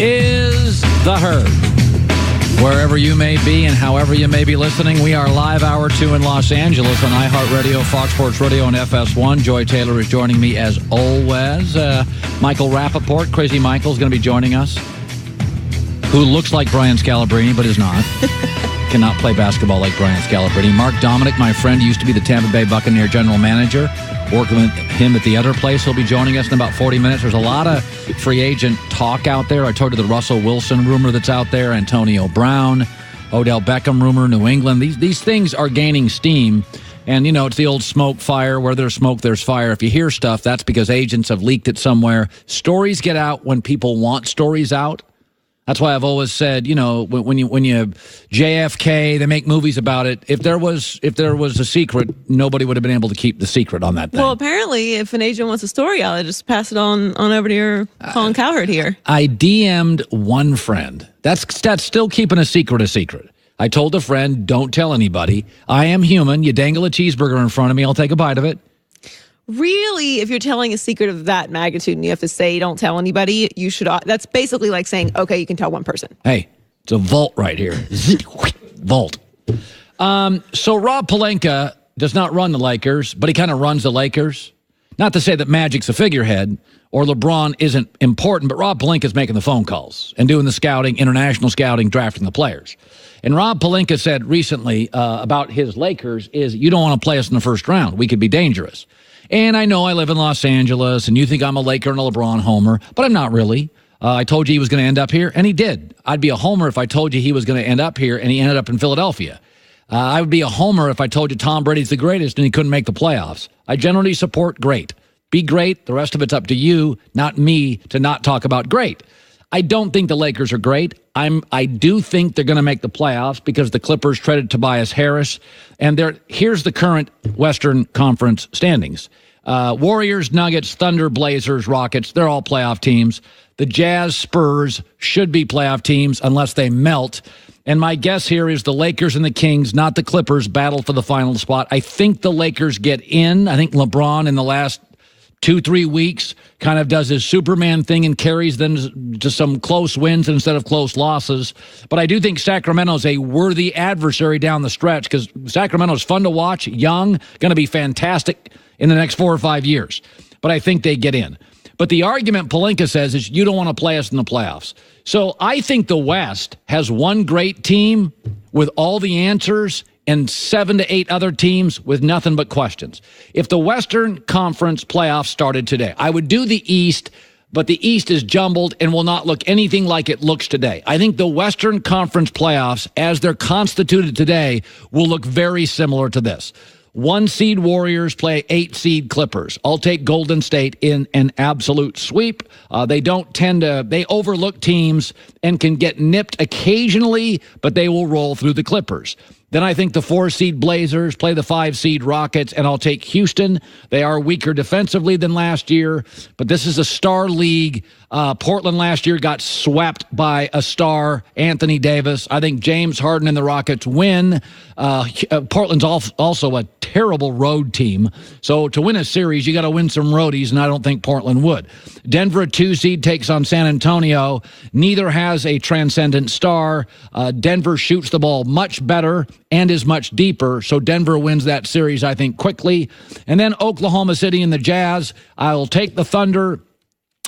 is The Herd. Wherever you may be and however you may be listening, we are live hour 2 in Los Angeles on iHeartRadio, Fox Sports Radio, and FS1. Joy Taylor is joining me as always. Michael Rappaport, Crazy Michael, is going to be joining us, who looks like Brian Scalabrine, but is not. Cannot play basketball like Brian Scalabrine. Mark Dominic, my friend, used to be the Tampa Bay Buccaneer general manager. Working with him at the other place. He'll be joining us in about 40 minutes. There's a lot of free agent talk out there. I told you the Russell Wilson rumor that's out there, Antonio Brown, Odell Beckham rumor, New England. These things are gaining steam. And, you know, it's the old smoke, fire. Where there's smoke, there's fire. If you hear stuff, that's because agents have leaked it somewhere. Stories get out when people want stories out. That's why I've always said, you know, when you JFK, they make movies about it. If there was a secret, nobody would have been able to keep the secret on that thing. Well, apparently, if an agent wants a story out, just pass it on over to your Colin Cowherd here. I DM'd one friend. That's still keeping a secret. I told a friend, don't tell anybody. I am human. You dangle a cheeseburger in front of me, I'll take a bite of it. Really, if you're telling a secret of that magnitude and you have to say don't tell anybody, you should. That's basically like saying, okay, you can tell one person. Hey, it's a vault right here. Vault. So Rob Pelinka does not run the Lakers, but he kind of runs the Lakers. Not to say that Magic's a figurehead or LeBron isn't important, but Rob Pelinka's making the phone calls and doing the scouting, international scouting, drafting the players. And Rob Pelinka said recently about his Lakers is, you don't want to play us in the first round. We could be dangerous. And I know I live in Los Angeles, and you think I'm a Laker and a LeBron homer, but I'm not really. I told you he was going to end up here, and he did. I'd be a homer if I told you he was going to end up here, and he ended up in Philadelphia. I would be a homer if I told you Tom Brady's the greatest and he couldn't make the playoffs. I generally support great. Be great. The rest of it's up to you, not me, to not talk about great. I don't think the Lakers are great. I do think they're going to make the playoffs because the Clippers traded Tobias Harris. And here's the current Western Conference standings. Warriors, Nuggets, Thunder, Blazers, Rockets, they're all playoff teams. The Jazz, Spurs should be playoff teams unless they melt. And my guess here is the Lakers and the Kings, not the Clippers, battle for the final spot. I think the Lakers get in. I think LeBron in the last 2-3 weeks kind of does his Superman thing and carries them to some close wins instead of close losses. But I do think Sacramento's a worthy adversary down the stretch because Sacramento's fun to watch, young, going to be fantastic in the next 4 or 5 years. But I think they get in. But the argument Pelinka says is you don't want to play us in the playoffs. So I think the West has one great team with all the answers and 7 to 8 other teams with nothing but questions. If the Western Conference playoffs started today, I would do the East, but the East is jumbled and will not look anything like it looks today. I think the Western Conference playoffs, as they're constituted today, will look very similar to this. 1-seed Warriors play 8-seed Clippers. I'll take Golden State in an absolute sweep. They overlook teams and can get nipped occasionally, but they will roll through the Clippers. Then I think the 4-seed Blazers play the 5-seed Rockets, and I'll take Houston. They are weaker defensively than last year, but this is a star league. Portland last year got swept by a star, Anthony Davis. I think James Harden and the Rockets win. Portland's also a terrible road team. So to win a series, you got to win some roadies, and I don't think Portland would. Denver, a 2-seed, takes on San Antonio. Neither has a transcendent star. Denver shoots the ball much better and is much deeper, so Denver wins that series, I think, quickly. And then Oklahoma City and the Jazz. I'll take the Thunder.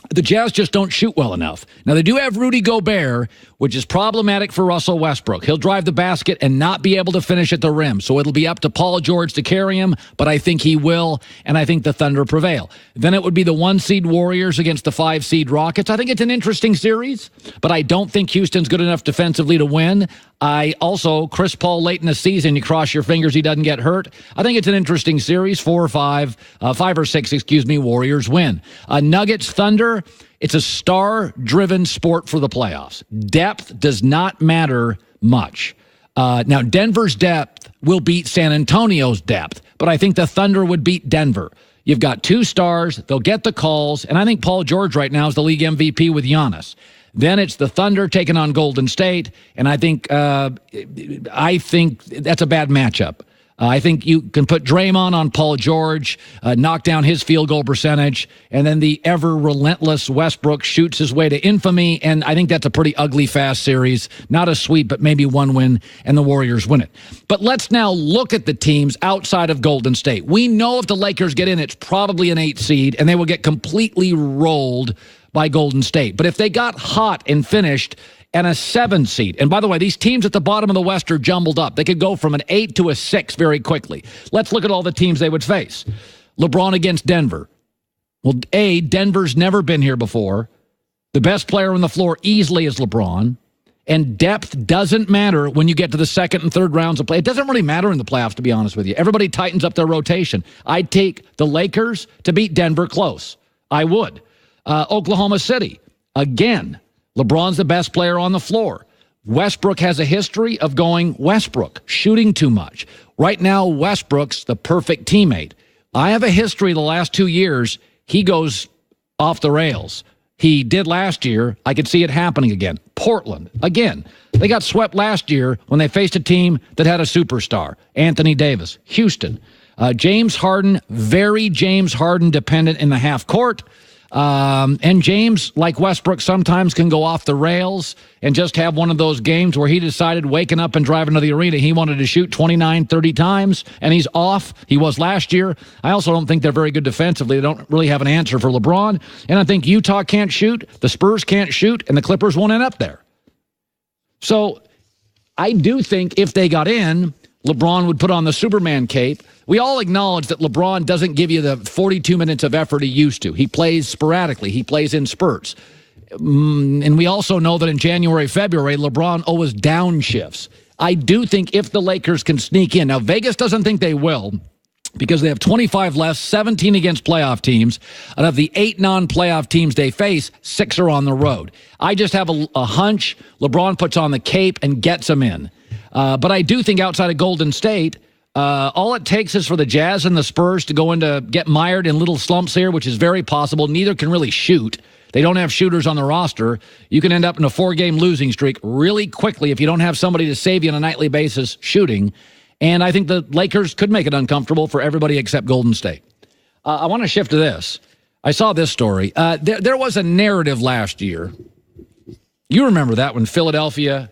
The Jazz just don't shoot well enough. Now, they do have Rudy Gobert, which is problematic for Russell Westbrook. He'll drive the basket and not be able to finish at the rim, so it'll be up to Paul George to carry him, but I think he will, and I think the Thunder prevail. Then it would be the 1-seed Warriors against the 5-seed Rockets. I think it's an interesting series, but I don't think Houston's good enough defensively to win. Chris Paul late in the season, you cross your fingers he doesn't get hurt. I think it's an interesting series, 5 or 6, Warriors win. Nuggets, Thunder, it's a star-driven sport for the playoffs. Depth does not matter much. Now, Denver's depth will beat San Antonio's depth, but I think the Thunder would beat Denver. You've got 2 stars, they'll get the calls, and I think Paul George right now is the league MVP with Giannis. Then it's the Thunder taking on Golden State, and I think that's a bad matchup. I think you can put Draymond on Paul George, knock down his field goal percentage, and then the ever-relentless Westbrook shoots his way to infamy, and I think that's a pretty ugly, fast series. Not a sweep, but maybe one win, and the Warriors win it. But let's now look at the teams outside of Golden State. We know if the Lakers get in, it's probably an 8 seed, and they will get completely rolled by Golden State. But if they got hot and finished and a 7 seed. And by the way, these teams at the bottom of the West are jumbled up. They could go from an 8 to a 6 very quickly. Let's look at all the teams they would face. LeBron against Denver. Well, Denver's never been here before. The best player on the floor easily is LeBron. And depth doesn't matter when you get to the second and third rounds of play. It doesn't really matter in the playoffs, to be honest with you. Everybody tightens up their rotation. I'd take the Lakers to beat Denver close. I would. Oklahoma City, again, LeBron's the best player on the floor. Westbrook has a history of going Westbrook, shooting too much. Right now, Westbrook's the perfect teammate. I have a history the last 2 years. He goes off the rails. He did last year. I could see it happening again. Portland, again. They got swept last year when they faced a team that had a superstar, Anthony Davis. Houston. James Harden, very James Harden dependent in the half court. And James, like Westbrook, sometimes can go off the rails and just have one of those games where he decided waking up and driving to the arena, he wanted to shoot 29, 30 times, and he's off. He was last year. I also don't think they're very good defensively. They don't really have an answer for LeBron. And I think Utah can't shoot, the Spurs can't shoot, and the Clippers won't end up there. So I do think if they got in, LeBron would put on the Superman cape. We all acknowledge that LeBron doesn't give you the 42 minutes of effort he used to. He plays sporadically. He plays in spurts. And we also know that in January, February, LeBron always downshifts. I do think if the Lakers can sneak in. Now, Vegas doesn't think they will because they have 25 less, 17 against playoff teams. And of the 8 non-playoff teams they face, 6 are on the road. I just have a hunch LeBron puts on the cape and gets them in. But I do think outside of Golden State, all it takes is for the Jazz and the Spurs to go into get mired in little slumps here, which is very possible. Neither can really shoot. They don't have shooters on the roster. You can end up in a 4-game losing streak really quickly if you don't have somebody to save you on a nightly basis shooting. And I think the Lakers could make it uncomfortable for everybody except Golden State. I want to shift to this. I saw this story. There was a narrative last year. You remember that when Philadelphia